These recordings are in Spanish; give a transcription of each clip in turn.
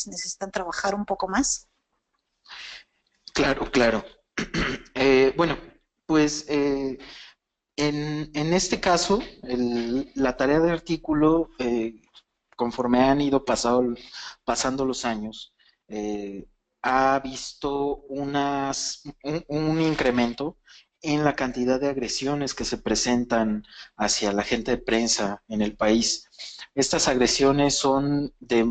necesitan trabajar un poco más? Claro, claro. Bueno, pues en este caso, la tarea de artículo, conforme han ido pasando los años, eh, ha visto un incremento en la cantidad de agresiones que se presentan hacia la gente de prensa en el país. Estas agresiones son de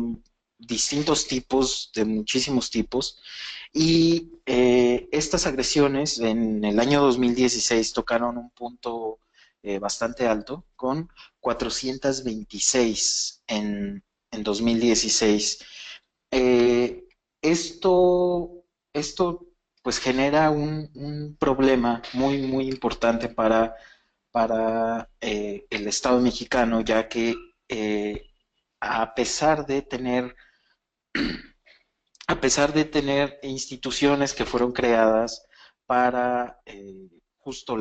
distintos tipos, de muchísimos tipos, y estas agresiones en el año 2016 tocaron un punto bastante alto, con 426 en 2016. Eh, esto pues genera un problema muy importante para el Estado mexicano, ya que a pesar de tener a pesar de tener instituciones que fueron creadas para justo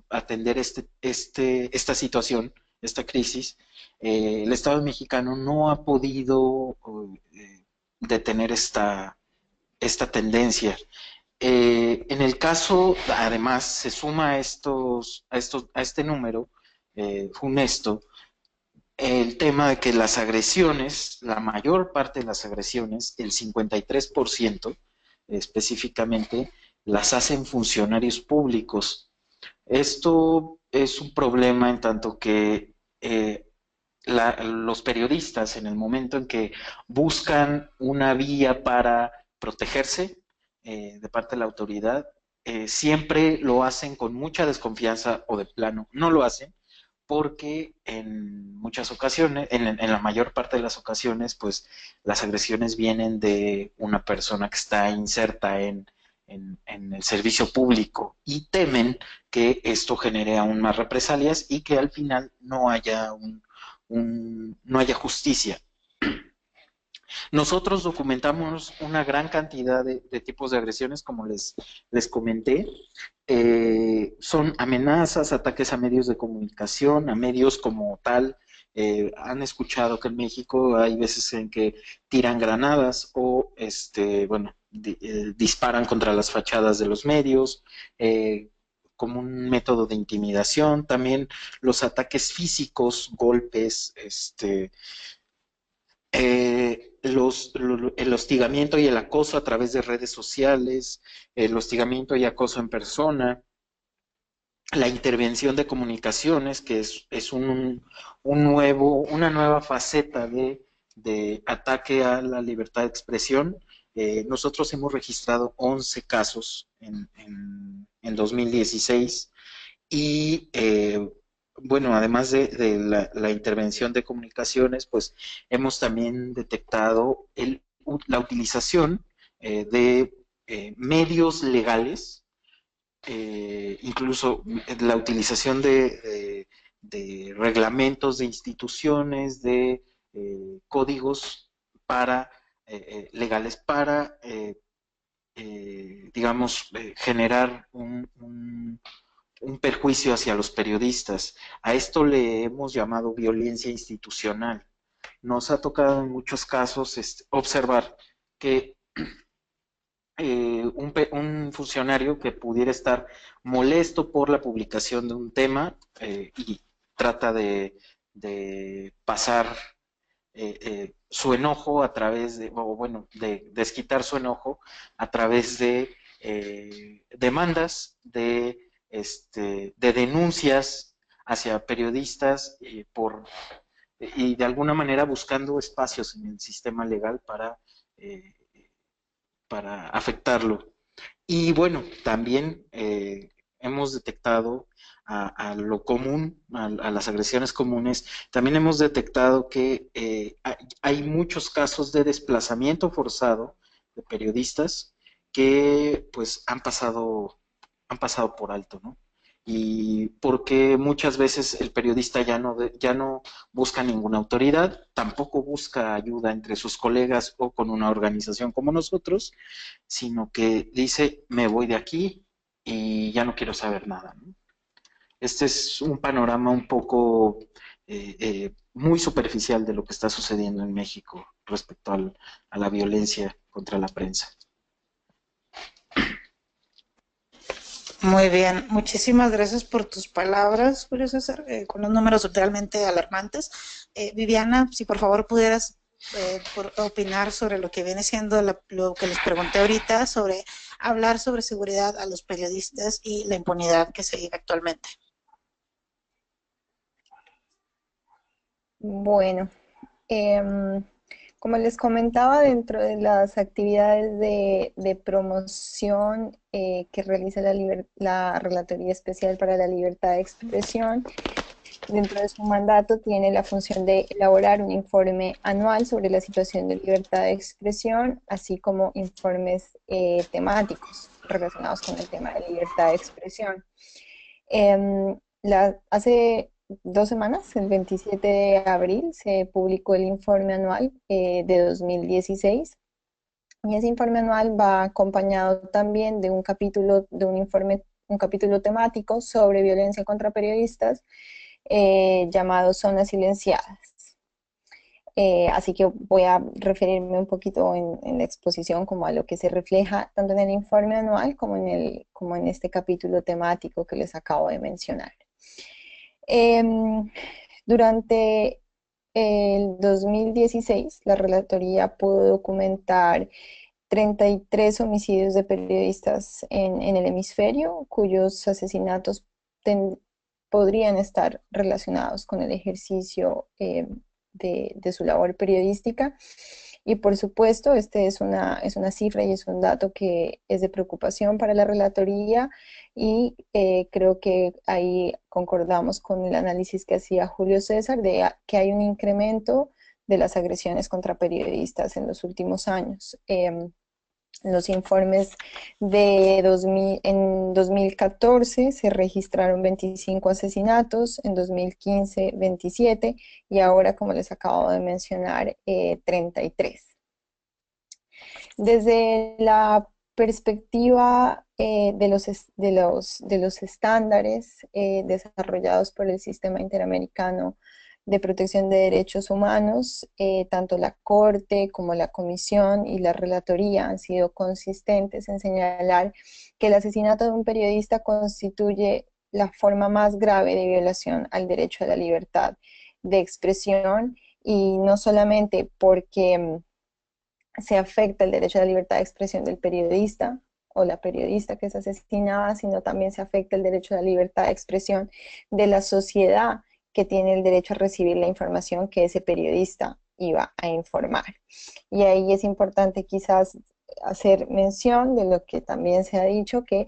atender esta situación, esta crisis, el Estado mexicano no ha podido detener esta tendencia. En el caso, además, se suma a este número funesto, el tema de que las agresiones, la mayor parte de las agresiones, el 53% específicamente, las hacen funcionarios públicos. Esto es un problema en tanto que los periodistas, en el momento en que buscan una vía para protegerse de parte de la autoridad, siempre lo hacen con mucha desconfianza o de plano no lo hacen, porque en muchas ocasiones, en la mayor parte de las ocasiones, pues las agresiones vienen de una persona que está inserta en el servicio público y temen que esto genere aún más represalias y que al final no haya no haya justicia. Nosotros documentamos una gran cantidad de tipos de agresiones, como les comenté. Son amenazas, ataques a medios de comunicación, a medios como tal. Han escuchado que en México hay veces en que tiran granadas o, bueno, disparan contra las fachadas de los medios, como un método de intimidación. También los ataques físicos, golpes, el hostigamiento y el acoso a través de redes sociales, el hostigamiento y acoso en persona, la intervención de comunicaciones, que es una nueva faceta de ataque a la libertad de expresión. Nosotros hemos registrado 11 casos en 2016 y bueno, además de la intervención de comunicaciones, pues hemos también detectado la utilización de medios legales, incluso la utilización de reglamentos de instituciones, de códigos legales para, digamos, generar un perjuicio hacia los periodistas. A esto le hemos llamado violencia institucional. Nos ha tocado en muchos casos observar que un funcionario que pudiera estar molesto por la publicación de un tema y trata de pasar su enojo a través o bueno, de desquitar su enojo a través de demandas, de denuncias hacia periodistas y de alguna manera buscando espacios en el sistema legal eh, para afectarlo. Y bueno, también hemos detectado a lo común, a las agresiones comunes, también hemos detectado que hay muchos casos de desplazamiento forzado de periodistas que pues han pasado por alto, ¿no? Y porque muchas veces el periodista ya no busca ninguna autoridad, tampoco busca ayuda entre sus colegas o con una organización como nosotros, sino que dice, me voy de aquí y ya no quiero saber nada, ¿no? Este es un panorama un poco muy superficial de lo que está sucediendo en México respecto a la violencia contra la prensa. Muy bien, muchísimas gracias por tus palabras, Julio César, con los números realmente alarmantes. Viviana, si por favor pudieras opinar sobre lo que viene siendo lo que les pregunté ahorita, sobre hablar sobre seguridad a los periodistas y la impunidad que se vive actualmente. Bueno, em, como les comentaba, dentro de las actividades de promoción que realiza la Relatoría Especial para la Libertad de Expresión, dentro de su mandato tiene la función de elaborar un informe anual sobre la situación de libertad de expresión, así como informes temáticos relacionados con el tema de libertad de expresión. Hace 2 semanas, el 27 de abril, se publicó el informe anual de 2016, y ese informe anual va acompañado también de un capítulo, de un capítulo temático sobre violencia contra periodistas, llamado Zonas Silenciadas. Así que voy a referirme un poquito en la exposición como a lo que se refleja tanto en el informe anual como en este capítulo temático que les acabo de mencionar. Durante el 2016, la Relatoría pudo documentar 33 homicidios de periodistas en el hemisferio, cuyos asesinatos podrían estar relacionados con el ejercicio de su labor periodística. Y por supuesto, este es una cifra y es un dato que es de preocupación para la Relatoría, y creo que ahí concordamos con el análisis que hacía Julio César de que hay un incremento de las agresiones contra periodistas en los últimos años. Los informes en 2014 se registraron 25 asesinatos, en 2015 27, y ahora, como les acabo de mencionar, 33. Desde la perspectiva de los estándares desarrollados por el Sistema Interamericano de Protección de Derechos Humanos, tanto la Corte como la Comisión y la Relatoría han sido consistentes en señalar que el asesinato de un periodista constituye la forma más grave de violación al derecho a la libertad de expresión, y no solamente porque se afecta el derecho a la libertad de expresión del periodista o la periodista que es asesinada, sino también se afecta el derecho a la libertad de expresión de la sociedad, que tiene el derecho a recibir la información que ese periodista iba a informar. Y ahí es importante quizás hacer mención de lo que también se ha dicho, que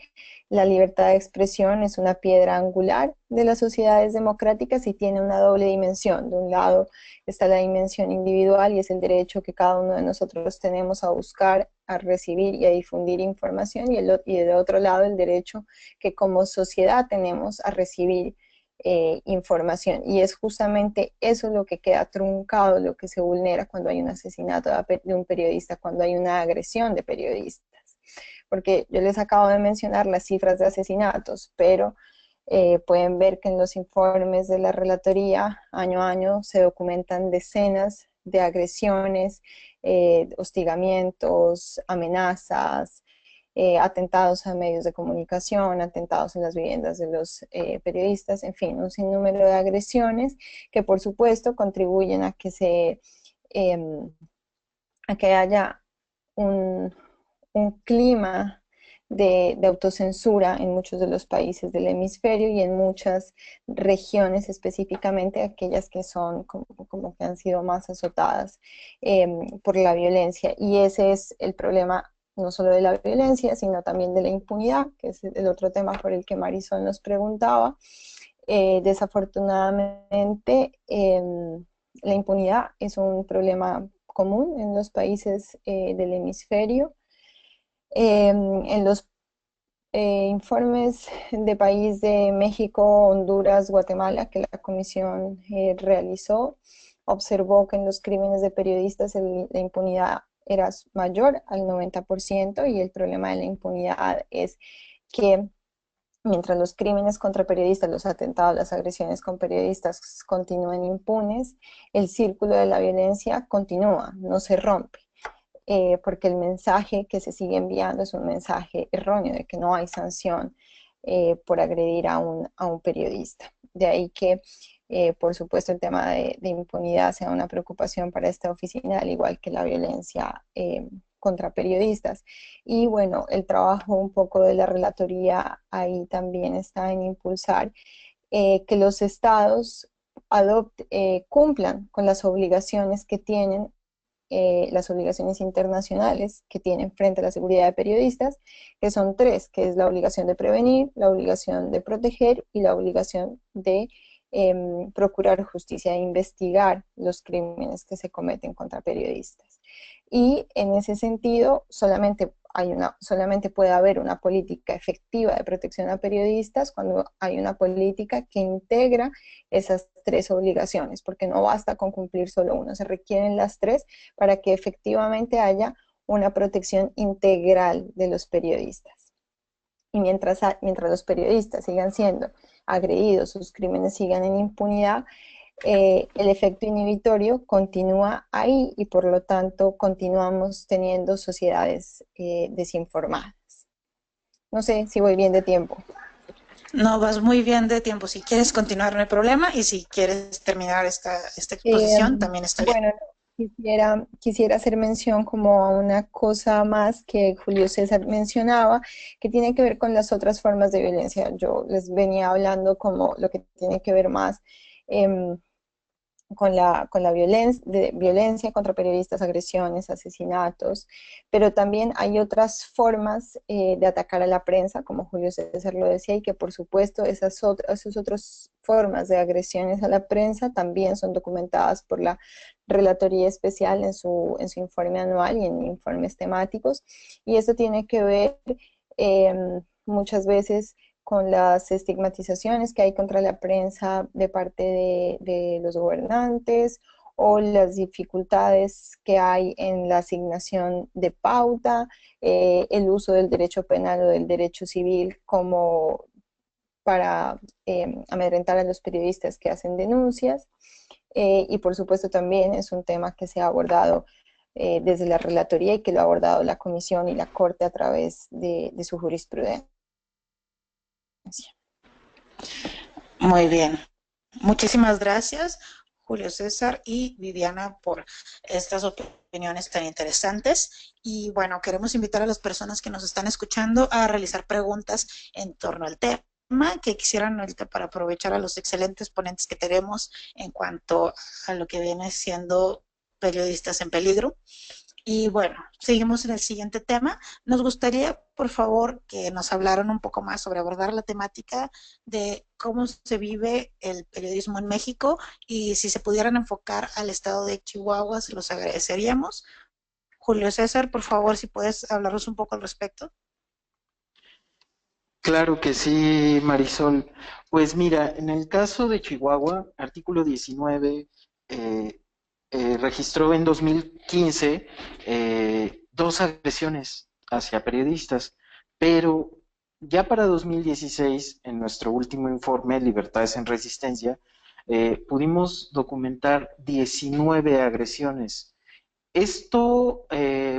la libertad de expresión es una piedra angular de las sociedades democráticas y tiene una doble dimensión. De un lado está la dimensión individual, y es el derecho que cada uno de nosotros tenemos a buscar, a recibir y a difundir información, y del otro lado el derecho que como sociedad tenemos a recibir información. Y es justamente eso lo que queda truncado, lo que se vulnera cuando hay un asesinato de un periodista, cuando hay una agresión de periodistas. Porque yo les acabo de mencionar las cifras de asesinatos, pero pueden ver que en los informes de la Relatoría año a año se documentan decenas de agresiones, hostigamientos, amenazas, atentados a medios de comunicación, atentados en las viviendas de los periodistas, en fin, un sinnúmero de agresiones que por supuesto contribuyen a que haya un clima de autocensura en muchos de los países del hemisferio, y en muchas regiones, específicamente aquellas que son como que han sido más azotadas por la violencia. Y ese es el problema, no solo de la violencia, sino también de la impunidad, que es el otro tema por el que Marisol nos preguntaba. Desafortunadamente, la impunidad es un problema común en los países del hemisferio. En los informes de país de México, Honduras, Guatemala, que la comisión realizó, observó que en los crímenes de periodistas la impunidad era mayor al 90%, y el problema de la impunidad es que mientras los crímenes contra periodistas, los atentados, las agresiones con periodistas continúan impunes, el círculo de la violencia continúa, no se rompe. Porque el mensaje que se sigue enviando es un mensaje erróneo de que no hay sanción por agredir a un periodista. De ahí que, por supuesto, el tema de impunidad sea una preocupación para esta oficina, al igual que la violencia contra periodistas. Y bueno, el trabajo un poco de la relatoría ahí también está en impulsar que los estados cumplan con las obligaciones que tienen, las obligaciones internacionales que tienen frente a la seguridad de periodistas, que son tres, que es la obligación de prevenir, la obligación de proteger y la obligación de procurar justicia e investigar los crímenes que se cometen contra periodistas. Y en ese sentido, solamente puede haber una política efectiva de protección a periodistas cuando hay una política que integra esas tres obligaciones, porque no basta con cumplir solo una, se requieren las tres para que efectivamente haya una protección integral de los periodistas. Y mientras los periodistas sigan siendo agredidos, sus crímenes sigan en impunidad, el efecto inhibitorio continúa ahí y por lo tanto continuamos teniendo sociedades desinformadas. No sé si voy bien de tiempo. No, vas muy bien de tiempo. Si quieres continuar, no hay problema. Y si quieres terminar esta exposición, también está bien. Bueno, quisiera hacer mención como a una cosa más que Julio César mencionaba, que tiene que ver con las otras formas de violencia. Yo les venía hablando como lo que tiene que ver más con la violencia contra periodistas, agresiones, asesinatos, pero también hay otras formas de atacar a la prensa, como Julio César lo decía, y que por supuesto esas otras formas de agresiones a la prensa también son documentadas por la Relatoría Especial en su informe anual y en informes temáticos, y esto tiene que ver muchas veces con las estigmatizaciones que hay contra la prensa de parte de los gobernantes o las dificultades que hay en la asignación de pauta, el uso del derecho penal o del derecho civil como para amedrentar a los periodistas que hacen denuncias. Y por supuesto también es un tema que se ha abordado desde la relatoría y que lo ha abordado la Comisión y la Corte a través de su jurisprudencia. Muy bien. Muchísimas gracias, Julio César y Viviana, por estas opiniones tan interesantes. Y bueno, queremos invitar a las personas que nos están escuchando a realizar preguntas en torno al tema que quisieran ahorita para aprovechar a los excelentes ponentes que tenemos en cuanto a lo que viene siendo periodistas en peligro. Y bueno, seguimos en el siguiente tema. Nos gustaría, por favor, que nos hablaran un poco más sobre abordar la temática de cómo se vive el periodismo en México y si se pudieran enfocar al estado de Chihuahua, se los agradeceríamos. Julio César, por favor, si puedes hablarnos un poco al respecto. Claro que sí, Marisol. Pues mira, en el caso de Chihuahua, artículo 19 registró en 2015 dos agresiones hacia periodistas, pero ya para 2016, en nuestro último informe, Libertades en Resistencia, pudimos documentar 19 agresiones. Esto,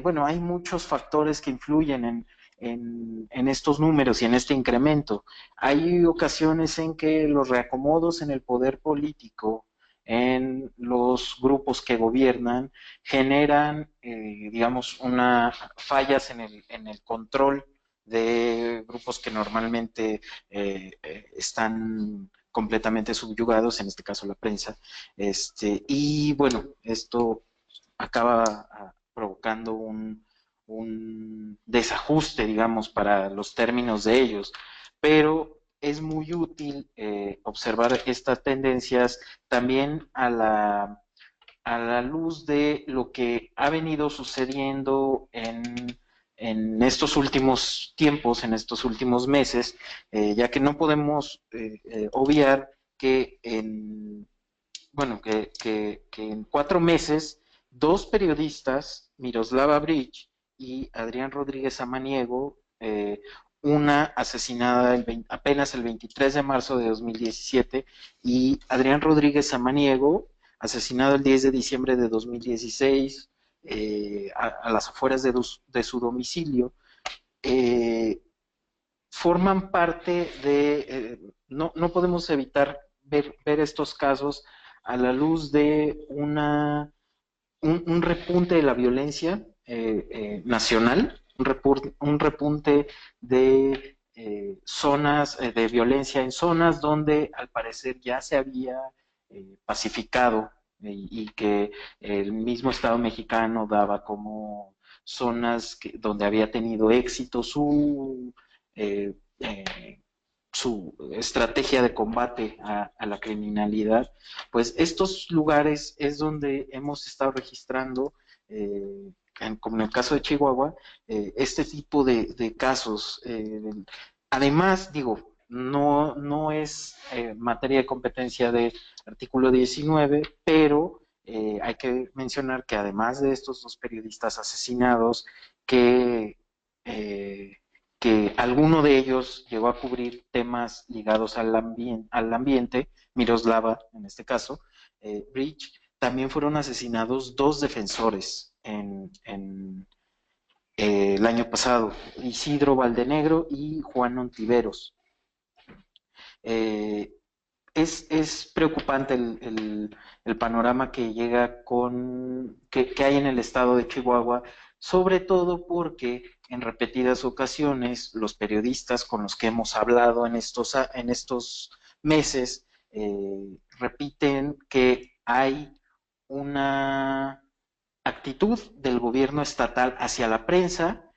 bueno, hay muchos factores que influyen en estos números y en este incremento. Hay ocasiones en que los reacomodos en el poder político, en los grupos que gobiernan, generan, digamos, fallas en el control de grupos que normalmente están completamente subyugados, en este caso la prensa. Y bueno, esto acaba provocando un desajuste, digamos, para los términos de ellos, pero es muy útil observar estas tendencias también a la luz de lo que ha venido sucediendo en estos últimos tiempos, en estos últimos meses, ya que no podemos obviar que bueno, que en 4 meses, dos periodistas, Miroslava Bridge y Adrián Rodríguez Amaniego, una asesinada apenas el 23 de marzo de 2017 y Adrián Rodríguez Samaniego, asesinado el 10 de diciembre de 2016 a las afueras de su domicilio. Eh, Forman parte no podemos evitar ver estos casos a la luz de un repunte de la violencia nacional, un repunte de zonas de violencia en zonas donde al parecer ya se había pacificado y que el mismo Estado mexicano daba como zonas donde había tenido éxito eh, eh, su estrategia de combate a la criminalidad, pues estos lugares es donde hemos estado registrando, como en el caso de Chihuahua, este tipo de casos. Además, digo, no es materia de competencia de artículo 19, pero hay que mencionar que además de estos dos periodistas asesinados, que que alguno de ellos llegó a cubrir temas ligados al ambiente, Miroslava en este caso, Bridge, también fueron asesinados dos defensores el año pasado, Isidro Valdenegro y Juan Ontiveros. Eh, es preocupante el panorama que llega que hay en el estado de Chihuahua, sobre todo porque en repetidas ocasiones los periodistas con los que hemos hablado en estos meses repiten que hay una actitud del gobierno estatal hacia la prensa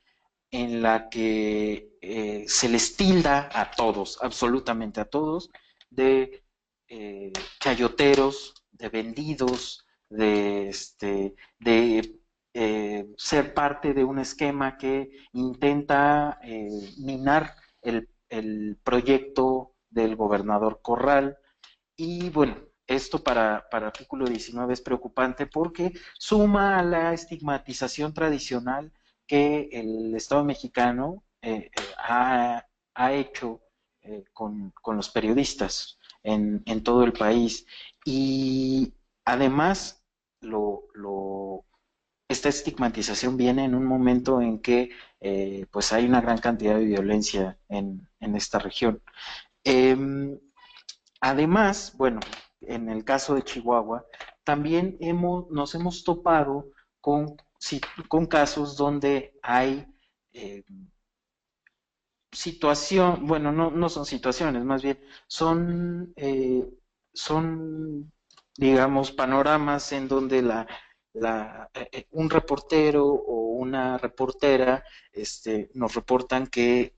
en la que se les tilda a todos, absolutamente a todos, de chayoteros, de vendidos, de ser parte de un esquema que intenta minar el proyecto del gobernador Corral. Y bueno, esto para artículo 19 es preocupante porque suma a la estigmatización tradicional que el Estado mexicano ha hecho con los periodistas en todo el país. Y además, esta estigmatización viene en un momento en que pues hay una gran cantidad de violencia en esta región. Además, bueno, en el caso de Chihuahua, también nos hemos topado con, con casos donde hay eh, bueno, no son situaciones, más bien son, digamos, panoramas en donde un reportero o una reportera nos reportan que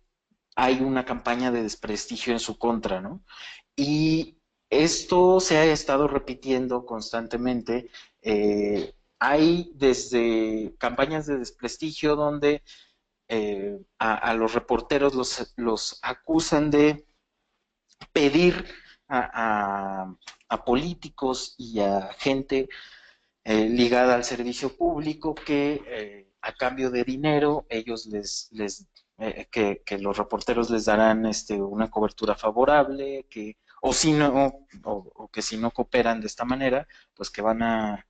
hay una campaña de desprestigio en su contra, ¿no? Y esto se ha estado repitiendo constantemente. Hay desde campañas de desprestigio donde a los reporteros los acusan de pedir a políticos y a gente ligada al servicio público que a cambio de dinero ellos que los reporteros les darán una cobertura favorable, o si no, o que si no cooperan de esta manera, pues que van a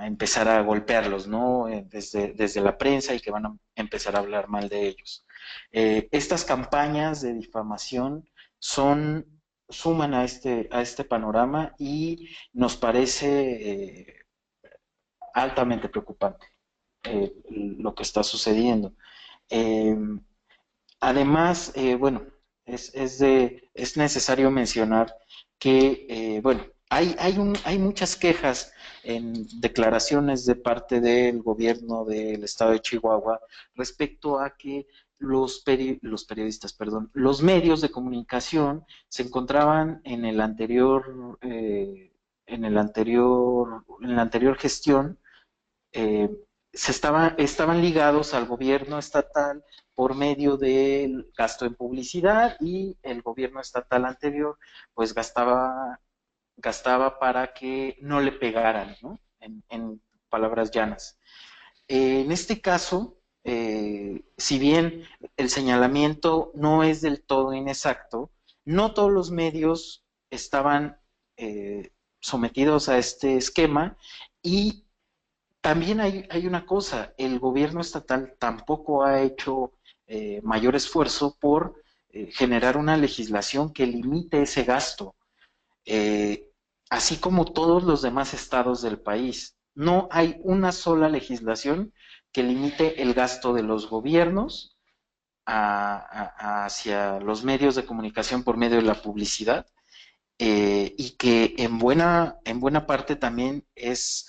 empezar a golpearlos, ¿no? Desde la prensa y que van a empezar a hablar mal de ellos. Estas campañas de difamación suman a este panorama y nos parece altamente preocupante lo que está sucediendo. Eh, Además, bueno, es necesario mencionar que, bueno, hay muchas quejas en declaraciones de parte del gobierno del estado de Chihuahua respecto a que los periodistas, perdón, los medios de comunicación se encontraban en la anterior gestión, eh, estaban ligados al gobierno estatal por medio del gasto en publicidad y el gobierno estatal anterior pues gastaba para que no le pegaran, ¿no? En palabras llanas. En este caso, si bien el señalamiento no es del todo inexacto, no todos los medios estaban sometidos a este esquema y también hay una cosa, el gobierno estatal tampoco ha hecho mayor esfuerzo por generar una legislación que limite ese gasto, eh, así como todos los demás estados del país. No hay una sola legislación que limite el gasto de los gobiernos hacia los medios de comunicación por medio de la publicidad, y que en buena parte también es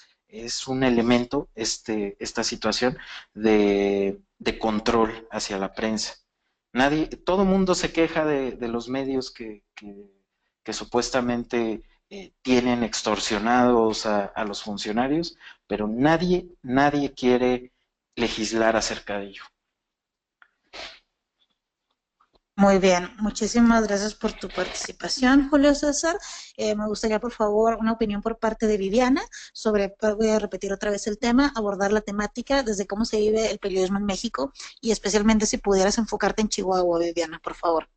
un elemento, esta situación de control hacia la prensa. Nadie, todo mundo se queja de los medios que supuestamente tienen extorsionados a los funcionarios, pero nadie quiere legislar acerca de ello. Muy bien, muchísimas gracias por tu participación, Julio César. Me gustaría, por favor, una opinión por parte de Viviana sobre, voy a repetir otra vez el tema, abordar la temática desde cómo se vive el periodismo en México y especialmente si pudieras enfocarte en Chihuahua, Viviana, por favor.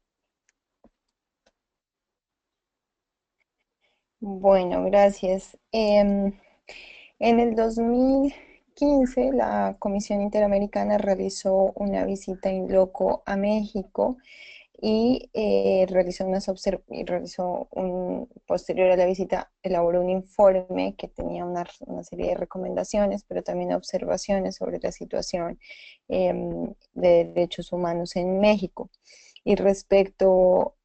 Bueno, gracias. En el 2015, la Comisión Interamericana realizó una visita in loco a México y posterior a la visita, elaboró un informe que tenía una serie de recomendaciones, pero también observaciones sobre la situación de derechos humanos en México. Y respecto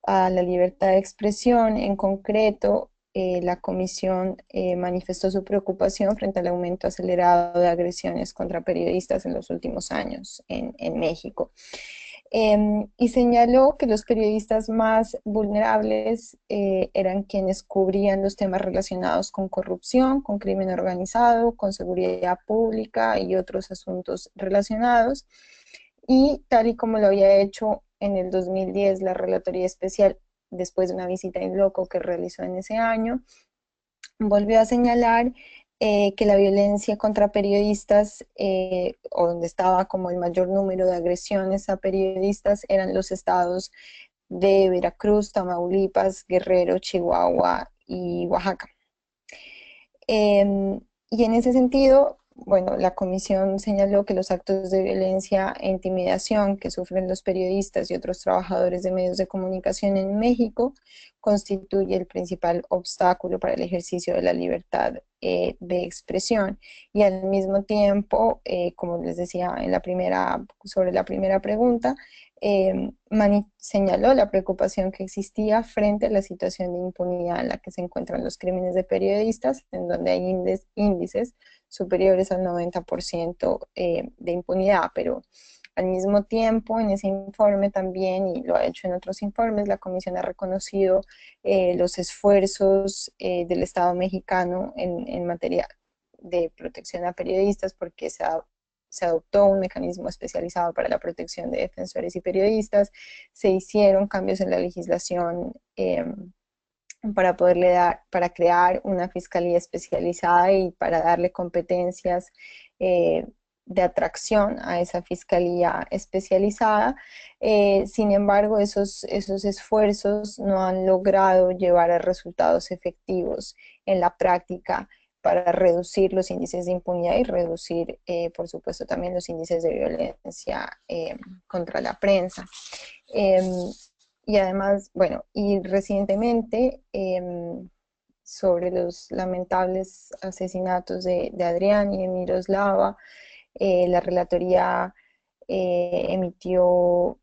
a la libertad de expresión, en concreto, la comisión manifestó su preocupación frente al aumento acelerado de agresiones contra periodistas en los últimos años en México. Y señaló que los periodistas más vulnerables eran quienes cubrían los temas relacionados con corrupción, con crimen organizado, con seguridad pública y otros asuntos relacionados. Y tal y como lo había hecho en el 2010 la Relatoría Especial, después de una visita in loco que realizó en ese año, volvió a señalar que la violencia contra periodistas, o donde estaba como el mayor número de agresiones a periodistas, eran los estados de Veracruz, Tamaulipas, Guerrero, Chihuahua y Oaxaca. Y en ese sentido, bueno, la comisión señaló que los actos de violencia e intimidación que sufren los periodistas y otros trabajadores de medios de comunicación en México constituye el principal obstáculo para el ejercicio de la libertad de expresión. Y al mismo tiempo, como les decía sobre la primera pregunta, señaló la preocupación que existía frente a la situación de impunidad en la que se encuentran los crímenes de periodistas, en donde hay índices superiores al 90% de impunidad, pero al mismo tiempo, en ese informe también, y lo ha hecho en otros informes, la Comisión ha reconocido los esfuerzos del Estado mexicano en materia de protección a periodistas, porque se adoptó un mecanismo especializado para la protección de defensores y periodistas, se hicieron cambios en la legislación para crear una fiscalía especializada y para darle competencias de atracción a esa fiscalía especializada. Sin embargo, esos esfuerzos no han logrado llevar a resultados efectivos en la práctica para reducir los índices de impunidad y reducir, por supuesto, también los índices de violencia contra la prensa. Y además, bueno, y recientemente, sobre los lamentables asesinatos de Adrián y de Miroslava, la Relatoría emitió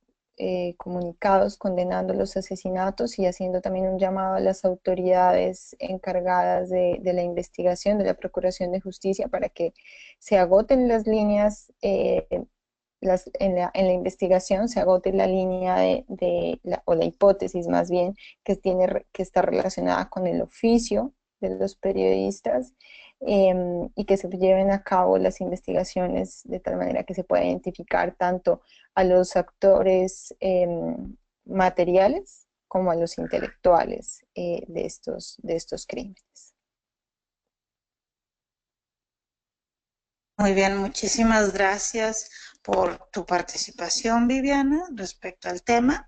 comunicados condenando los asesinatos y haciendo también un llamado a las autoridades encargadas de la investigación, de la Procuración de Justicia, para que se agoten las líneas, en la investigación se agote la línea o la hipótesis más bien, que está relacionada con el oficio de los periodistas, y que se lleven a cabo las investigaciones de tal manera que se pueda identificar tanto a los actores materiales como a los intelectuales de estos crímenes. Muy bien, muchísimas gracias por tu participación, Viviana, respecto al tema.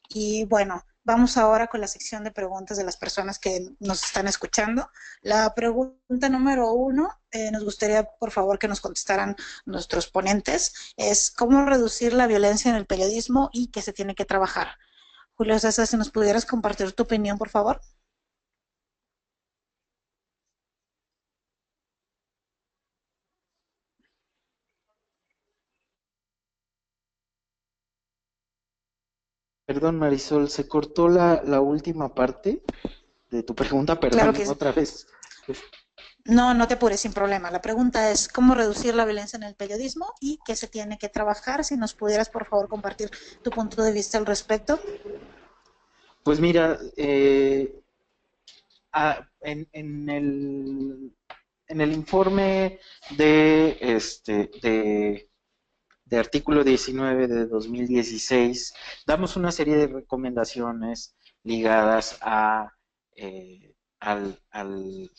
Y bueno, vamos ahora con la sección de preguntas de las personas que nos están escuchando. La pregunta número 1, nos gustaría, por favor, que nos contestaran nuestros ponentes, es ¿cómo reducir la violencia en el periodismo y qué se tiene que trabajar? Julio César, si nos pudieras compartir tu opinión, por favor. Perdón, Marisol, se cortó la última parte de tu pregunta, Claro perdón, que sí. otra vez. No, no te apures, sin problema. La pregunta es ¿cómo reducir la violencia en el periodismo y qué se tiene que trabajar? Si nos pudieras, por favor, compartir tu punto de vista al respecto. Pues mira, en el informe de artículo 19 de 2016, damos una serie de recomendaciones ligadas eh, al, al,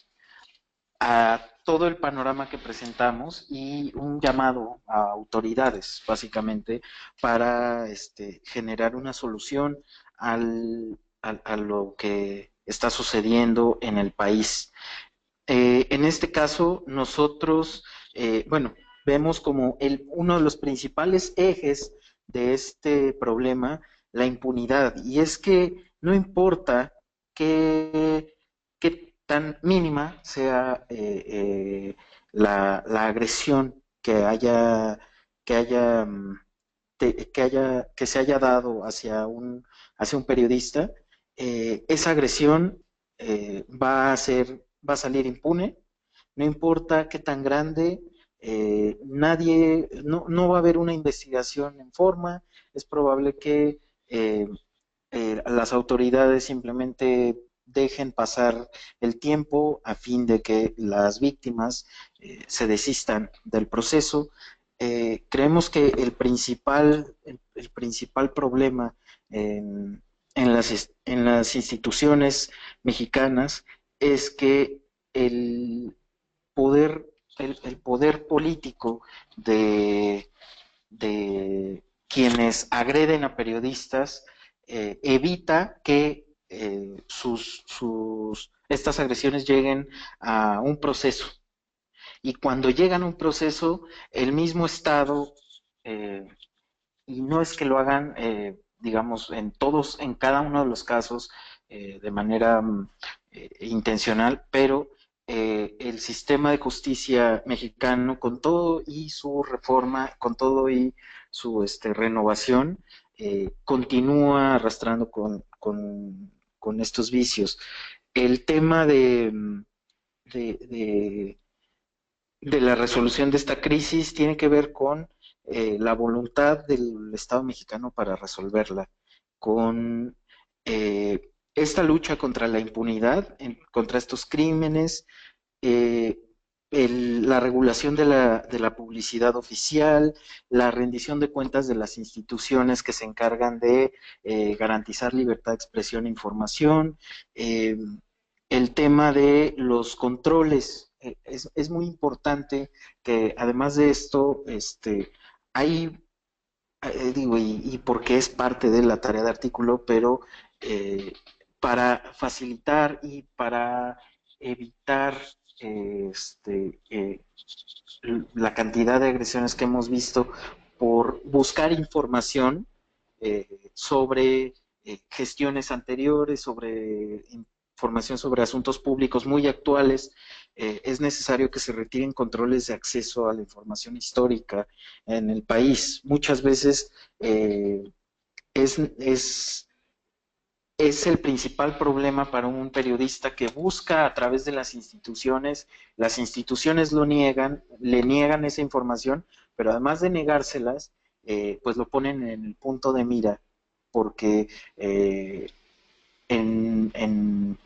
a todo el panorama que presentamos y un llamado a autoridades, básicamente, para generar una solución a lo que está sucediendo en el país. En este caso, nosotros, bueno, vemos como uno de los principales ejes de este problema la impunidad. Y es que no importa qué tan mínima sea la agresión que haya, que se haya dado hacia un periodista, esa agresión va a salir impune, no importa qué tan grande, no va a haber una investigación en forma, es probable que las autoridades simplemente dejen pasar el tiempo a fin de que las víctimas se desistan del proceso. Creemos que el principal problema en, en las instituciones mexicanas es que el poder, el poder político de quienes agreden a periodistas evita que estas agresiones lleguen a un proceso. Y cuando llegan a un proceso, el mismo Estado, y no es que lo hagan, digamos, en cada uno de los casos, de manera intencional, pero el sistema de justicia mexicano, con todo y su reforma, con todo y su renovación, continúa arrastrando con estos vicios. El tema de, de, de la resolución de esta crisis tiene que ver con la voluntad del Estado mexicano para resolverla, con esta lucha contra la impunidad, contra estos crímenes, eh, la regulación de la publicidad oficial, la rendición de cuentas de las instituciones que se encargan de garantizar libertad de expresión e información, el tema de los controles. Es muy importante que además de esto, hay, digo, y porque es parte de la tarea de artículo, pero para facilitar y para evitar la cantidad de agresiones que hemos visto por buscar información sobre gestiones anteriores, sobre información sobre asuntos públicos muy actuales, es necesario que se retiren controles de acceso a la información histórica en el país. Muchas veces es, es, es el principal problema para un periodista que busca a través de las instituciones le niegan esa información, pero además de negárselas, pues lo ponen en el punto de mira, porque en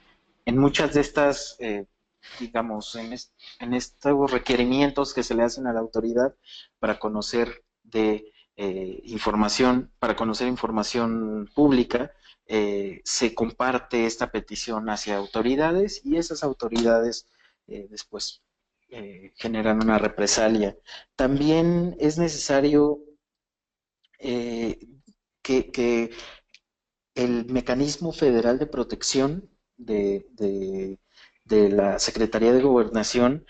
muchas de estas, digamos, en estos requerimientos que se le hacen a la autoridad para conocer para conocer información pública, se comparte esta petición hacia autoridades y esas autoridades después generan una represalia. También es necesario eh, que el Mecanismo Federal de Protección de la Secretaría de Gobernación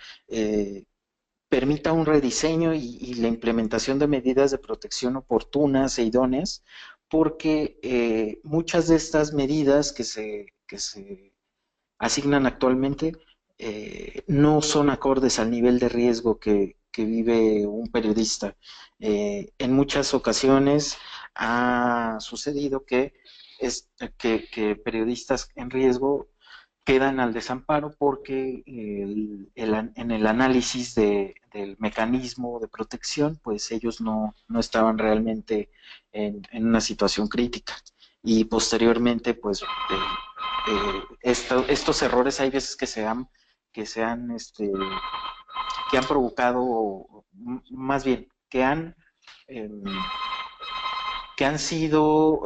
permita un rediseño y la implementación de medidas de protección oportunas e idóneas, porque muchas de estas medidas que se asignan actualmente no son acordes al nivel de riesgo que vive un periodista. En muchas ocasiones ha sucedido que periodistas en riesgo quedan al desamparo porque en el análisis del mecanismo de protección, pues ellos no estaban realmente en una situación crítica. Y posteriormente, pues estos errores hay veces que se han, que han provocado, más bien, eh, que han sido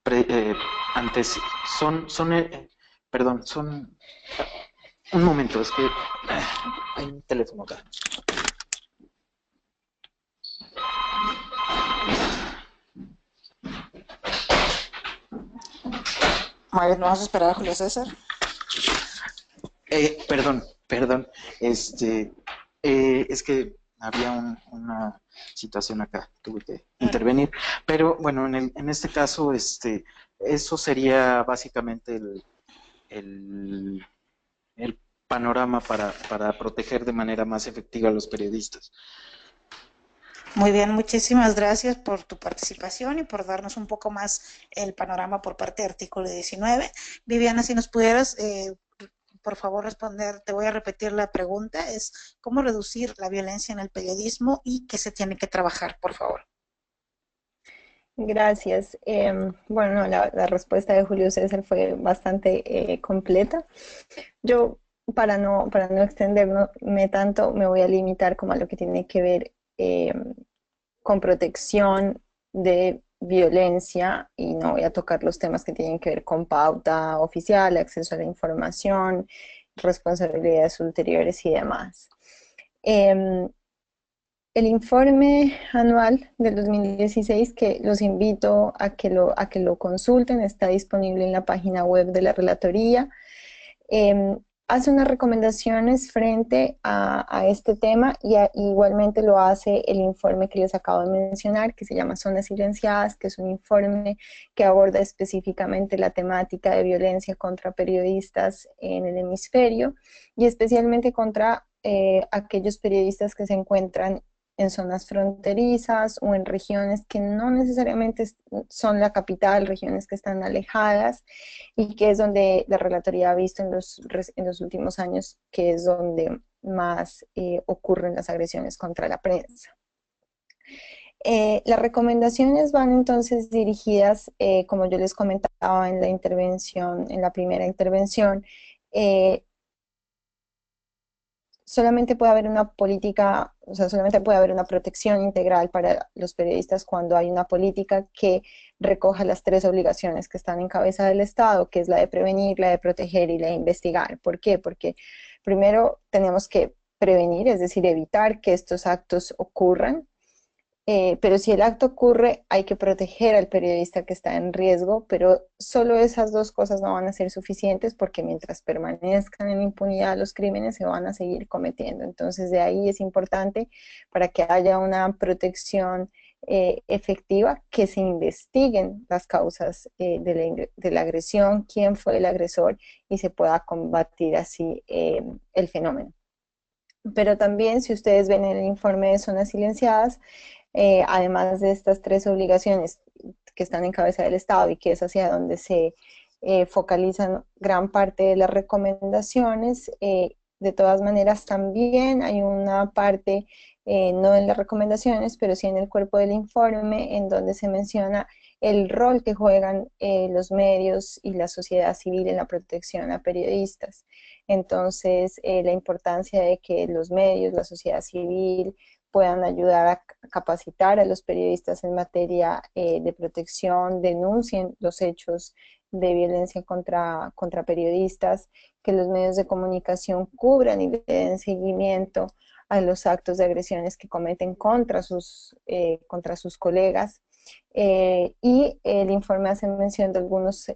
pre, antes, son perdón, son, un momento, es que hay un teléfono acá. Muy bien, vamos a esperar a Julio César. Perdón, es que había una situación acá, tuve que intervenir, pero bueno, en este caso, eso sería básicamente el panorama para proteger de manera más efectiva a los periodistas. Muy bien, muchísimas gracias por tu participación y por darnos un poco más el panorama por parte de Artículo 19. Viviana, si nos pudieras, por favor, responder, te voy a repetir la pregunta, es ¿cómo reducir la violencia en el periodismo y qué se tiene que trabajar, por favor? Gracias. Bueno, la respuesta de Julio César fue bastante completa. Yo, para no extenderme tanto, me voy a limitar como a lo que tiene que ver con protección de violencia y no voy a tocar los temas que tienen que ver con pauta oficial, acceso a la información, responsabilidades ulteriores y demás. El informe anual del 2016, que los invito a que lo consulten, está disponible en la página web de la Relatoría. Hace unas recomendaciones frente a este tema y igualmente lo hace el informe que les acabo de mencionar, que se llama Zonas Silenciadas, que es un informe que aborda específicamente la temática de violencia contra periodistas en el hemisferio y especialmente contra aquellos periodistas que se encuentran en zonas fronterizas o en regiones que no necesariamente son la capital, regiones que están alejadas y que es donde la Relatoría ha visto en los últimos años que es donde más ocurren las agresiones contra la prensa. Las recomendaciones van entonces dirigidas, como yo les comentaba en la primera intervención, solamente puede haber una política, o sea, solamente puede haber una protección integral para los periodistas cuando hay una política que recoja las tres obligaciones que están en cabeza del Estado, que es la de prevenir, la de proteger y la de investigar. ¿Por qué? Porque primero tenemos que prevenir, es decir, evitar que estos actos ocurran. Pero si el acto ocurre, hay que proteger al periodista que está en riesgo, pero solo esas dos cosas no van a ser suficientes porque mientras permanezcan en impunidad los crímenes se van a seguir cometiendo. Entonces de ahí es importante para que haya una protección efectiva, que se investiguen las causas de la agresión, quién fue el agresor y se pueda combatir así el fenómeno. Pero también, si ustedes ven el informe de Zonas Silenciadas, además de estas tres obligaciones que están en cabeza del Estado y que es hacia donde se focalizan gran parte de las recomendaciones, de todas maneras también hay una parte, no en las recomendaciones, pero sí en el cuerpo del informe, en donde se menciona el rol que juegan los medios y la sociedad civil en la protección a periodistas. Entonces, la importancia de que los medios, la sociedad civil, puedan ayudar a capacitar a los periodistas en materia de protección, denuncien los hechos de violencia contra periodistas, que los medios de comunicación cubran y den seguimiento a los actos de agresiones que cometen contra sus colegas. Y el informe hace mención de algunos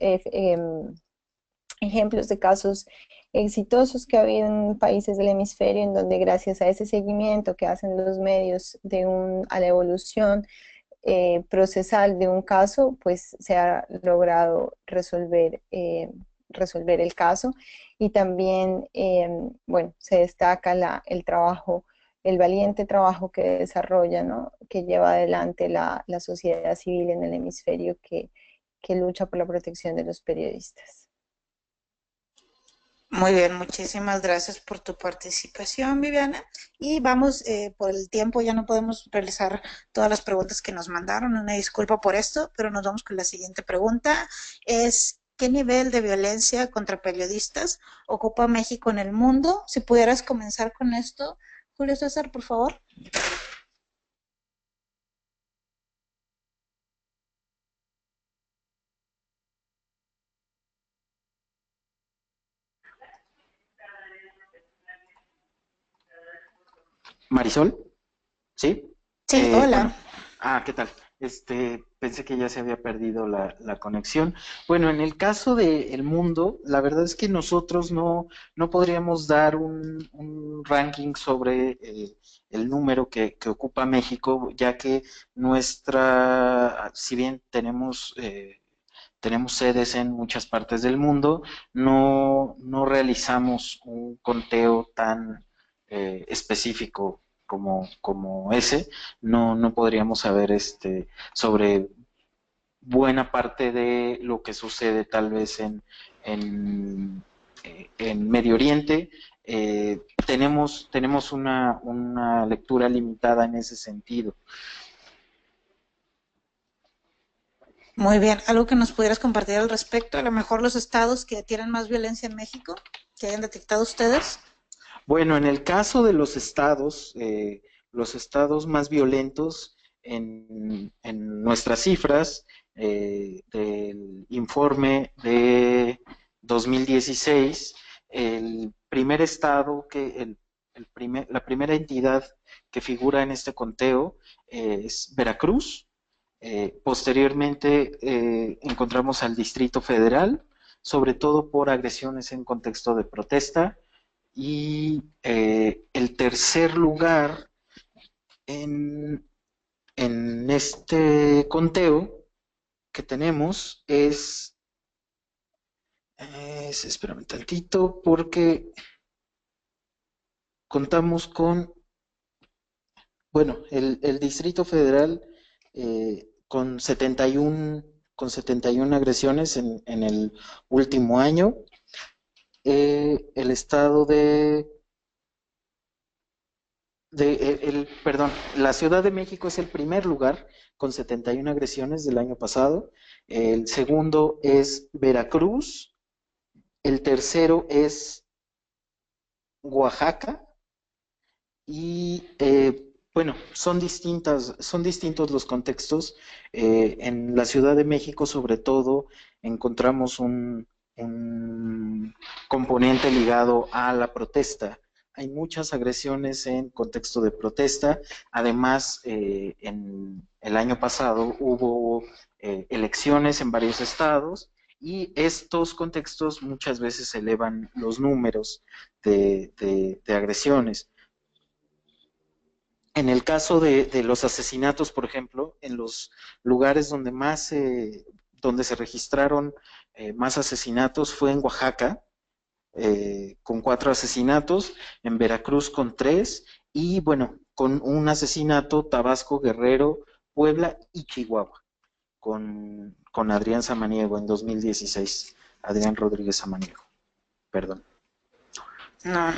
ejemplos de casos exitosos que ha habido en países del hemisferio, en donde gracias a ese seguimiento que hacen los medios a la evolución procesal de un caso, pues se ha logrado resolver el caso. Y también, bueno, se destaca el trabajo, el valiente trabajo que desarrolla, ¿no? Que lleva adelante la sociedad civil en el hemisferio que lucha por la protección de los periodistas. Muy bien, muchísimas gracias por tu participación, Viviana. Y vamos, por el tiempo ya no podemos realizar todas las preguntas que nos mandaron. Una disculpa por esto, pero nos vamos con la siguiente pregunta. ¿Qué nivel de violencia contra periodistas ocupa México en el mundo? Si pudieras comenzar con esto, Julio César, por favor. Marisol, ¿sí? Sí, Bueno, hola. ¿qué tal? Pensé que ya se había perdido la conexión. Bueno, en el caso del mundo, la verdad es que nosotros no podríamos dar un ranking sobre el número que ocupa México, ya que si bien tenemos sedes en muchas partes del mundo, no realizamos un conteo tan específico como ese. No podríamos saber sobre buena parte de lo que sucede tal vez en Medio Oriente. Tenemos una lectura limitada en ese sentido. Muy bien, algo que nos pudieras compartir al respecto, a lo mejor los estados que tienen más violencia en México, que hayan detectado ustedes. Bueno, en el caso de los estados más violentos en nuestras cifras del informe de 2016, el primer estado la primera entidad que figura en este conteo es Veracruz. Posteriormente encontramos al Distrito Federal, sobre todo por agresiones en contexto de protesta. Y el tercer lugar en este conteo que tenemos espérame un tantito, porque contamos bueno, el Distrito Federal con 71 agresiones en el último año. El estado perdón, la Ciudad de México es el primer lugar con 71 agresiones del año pasado. El segundo es Veracruz. El tercero es Oaxaca. Y bueno, son distintos los contextos. En la Ciudad de México, sobre todo, encontramos un componente ligado a la protesta. Hay muchas agresiones en contexto de protesta. Además, en el año pasado hubo elecciones en varios estados y estos contextos muchas veces elevan los números de agresiones. En el caso de los asesinatos, por ejemplo, en los lugares donde se registraron más asesinatos fue en Oaxaca, con 4 asesinatos, en Veracruz con 3, y bueno, con un asesinato Tabasco, Guerrero, Puebla y Chihuahua, con Adrián Samaniego en 2016. Adrián Rodríguez Samaniego, perdón. No,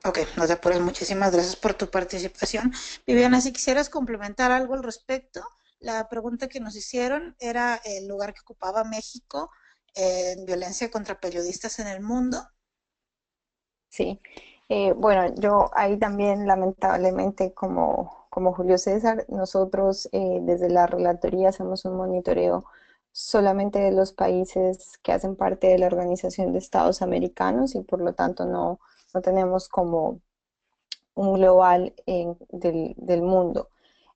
ok, no te apures, muchísimas gracias por tu participación. Viviana, si quisieras complementar algo al respecto, la pregunta que nos hicieron era el lugar que ocupaba México en violencia contra periodistas en el mundo. Sí, bueno, yo ahí también lamentablemente como Julio César, nosotros desde la Relatoría hacemos un monitoreo solamente de los países que hacen parte de la Organización de Estados Americanos y por lo tanto no tenemos un global del mundo.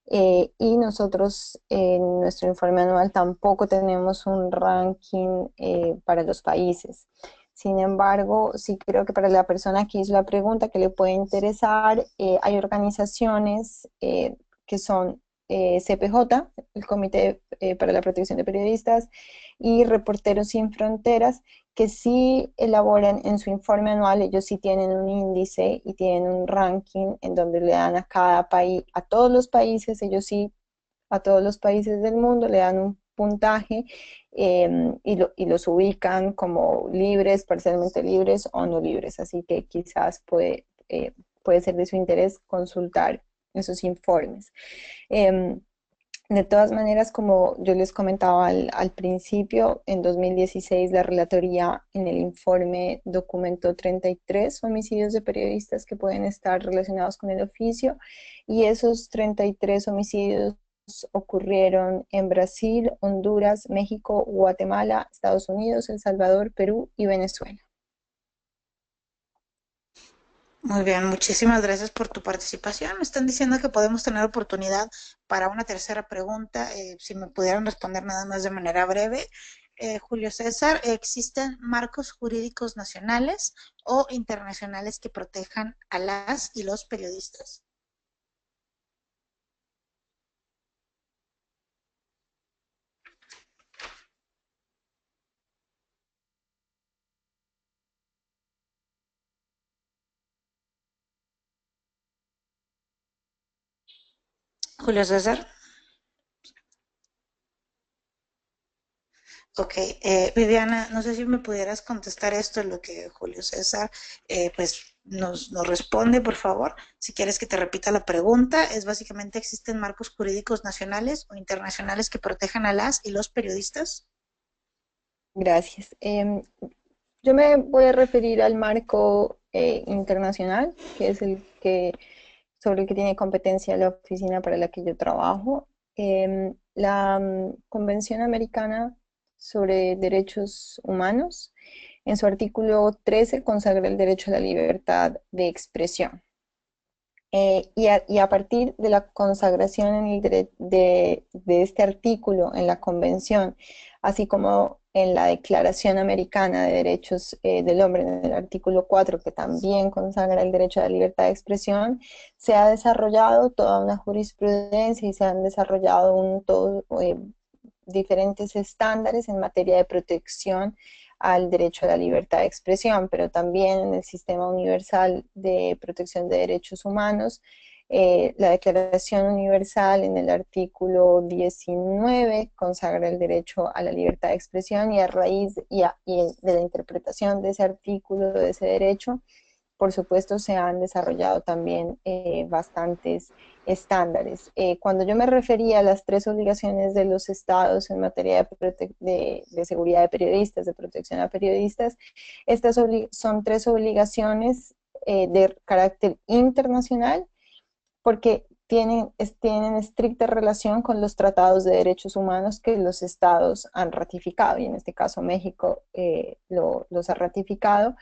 Y nosotros en nuestro informe anual tampoco tenemos un ranking para los países. Sin embargo, sí creo que para la persona que hizo la pregunta que le puede interesar, hay organizaciones que son CPJ, el Comité para la Protección de Periodistas, y Reporteros Sin Fronteras, que sí elaboran en su informe anual, ellos sí tienen un índice y tienen un ranking en donde le dan a cada país, a todos los países, ellos sí, a todos los países del mundo le dan un puntaje y los ubican como libres, parcialmente libres o no libres. Así que quizás puede ser de su interés consultar esos informes. Eh, de todas maneras, como yo les comentaba al principio, en 2016 la Relatoría en el informe documentó 33 homicidios de periodistas que pueden estar relacionados con el oficio, y esos 33 homicidios ocurrieron en Brasil, Honduras, México, Guatemala, Estados Unidos, El Salvador, Perú y Venezuela. Muy bien, muchísimas gracias por tu participación. Me están diciendo que podemos tener oportunidad para una tercera pregunta. Si me pudieran responder nada más de manera breve. Julio César, ¿existen marcos jurídicos nacionales o internacionales que protejan a las y los periodistas? Julio César. Ok, Viviana, no sé si me pudieras contestar esto, en lo que Julio César pues nos responde, por favor. Si quieres que te repita la pregunta, es básicamente, ¿existen marcos jurídicos nacionales o internacionales que protejan a las y los periodistas? Gracias. Yo me voy a referir al marco internacional, que es sobre el que tiene competencia la oficina para la que yo trabajo. La Convención Americana sobre Derechos Humanos, en su artículo 13, consagra el derecho a la libertad de expresión. Y a partir de la consagración de este artículo en la Convención, así como en la Declaración Americana de Derechos del Hombre, en el artículo 4, que también consagra el derecho a la libertad de expresión, se ha desarrollado toda una jurisprudencia y se han desarrollado diferentes estándares en materia de protección al derecho a la libertad de expresión, pero también en el Sistema Universal de Protección de Derechos Humanos, la Declaración Universal en el artículo 19 consagra el derecho a la libertad de expresión, y a raíz de la interpretación de ese artículo, de ese derecho, por supuesto se han desarrollado también bastantes estándares. Cuando yo me refería a las tres obligaciones de los estados en materia de seguridad de periodistas, de protección a periodistas, estas son tres obligaciones de carácter internacional, porque tienen estricta relación con los tratados de derechos humanos que los estados han ratificado, y en este caso México los ha ratificado.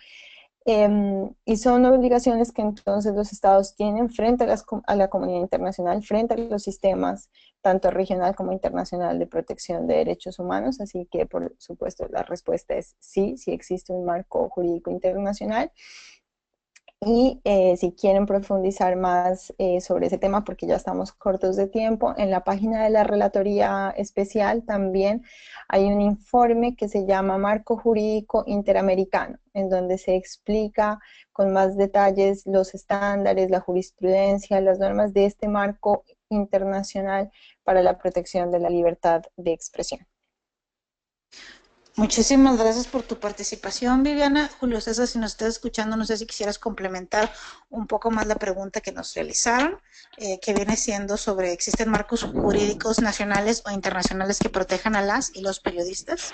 Y son obligaciones que entonces los estados tienen frente a la comunidad internacional, frente a los sistemas tanto regional como internacional de protección de derechos humanos. Así que, por supuesto, la respuesta es sí, sí existe un marco jurídico internacional. Y si quieren profundizar más sobre ese tema, porque ya estamos cortos de tiempo, en la página de la Relatoría Especial también hay un informe que se llama Marco Jurídico Interamericano, en donde se explica con más detalles los estándares, la jurisprudencia, las normas de este marco internacional para la protección de la libertad de expresión. Muchísimas gracias por tu participación, Viviana. Julio César, si nos estás escuchando, no sé si quisieras complementar un poco más la pregunta que nos realizaron, que viene siendo sobre, ¿existen marcos jurídicos nacionales o internacionales que protejan a las y los periodistas?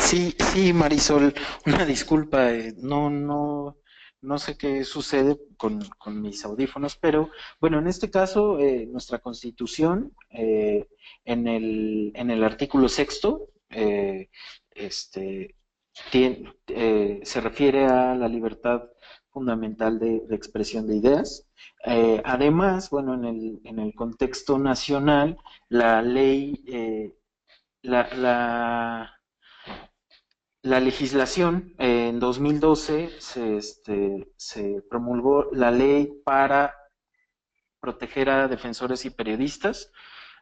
Sí, sí, Marisol, una disculpa, no sé qué sucede con mis audífonos, pero bueno, en este caso, nuestra Constitución, en el artículo sexto, este, se refiere a la libertad fundamental de expresión de ideas. Además, bueno, en el contexto nacional, la ley, la, la legislación en 2012 se promulgó la ley para proteger a defensores y periodistas,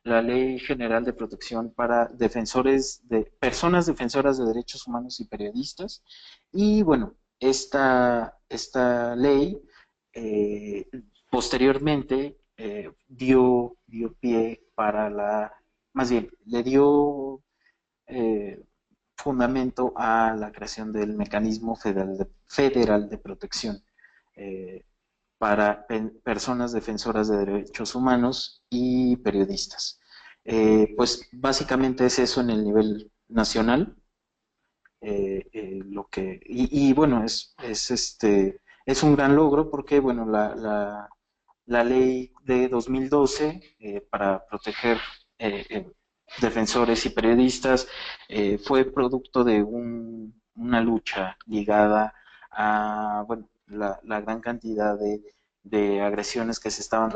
la Ley General de Protección para defensores de personas defensoras de derechos humanos y periodistas. Y bueno, esta ley posteriormente dio pie para más bien, le dio fundamento a la creación del mecanismo federal de protección para personas defensoras de derechos humanos y periodistas. Pues básicamente es eso en el nivel nacional. Bueno, es un gran logro porque, bueno, la ley de 2012 para proteger defensores y periodistas fue producto de una lucha ligada a, bueno, la gran cantidad de agresiones que se estaban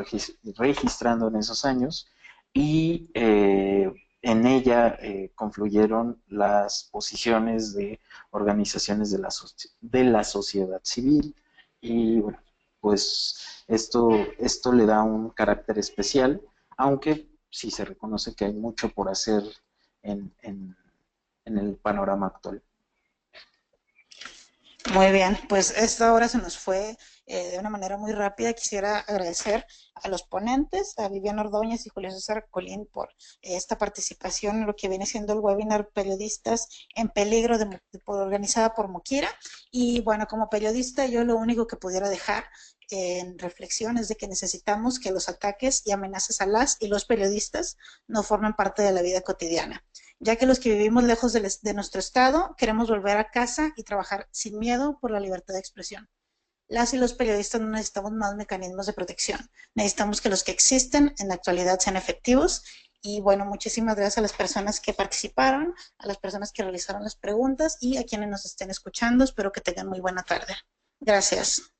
registrando en esos años y en ella confluyeron las posiciones de organizaciones de la sociedad civil y bueno, pues esto le da un carácter especial, aunque sí se reconoce que hay mucho por hacer en el panorama actual. Muy bien, pues esta hora se nos fue de una manera muy rápida. Quisiera agradecer a los ponentes, a Viviana Ordóñez y Julio César Colín por esta participación en lo que viene siendo el webinar Periodistas en Peligro organizada por Moquira. Y bueno, como periodista yo lo único que pudiera dejar en reflexión es de que necesitamos que los ataques y amenazas a las y los periodistas no formen parte de la vida cotidiana, ya que los que vivimos lejos de nuestro estado queremos volver a casa y trabajar sin miedo por la libertad de expresión. Las y los periodistas no necesitamos más mecanismos de protección, necesitamos que los que existen en la actualidad sean efectivos. Y bueno, muchísimas gracias a las personas que participaron, a las personas que realizaron las preguntas y a quienes nos estén escuchando. Espero que tengan muy buena tarde. Gracias.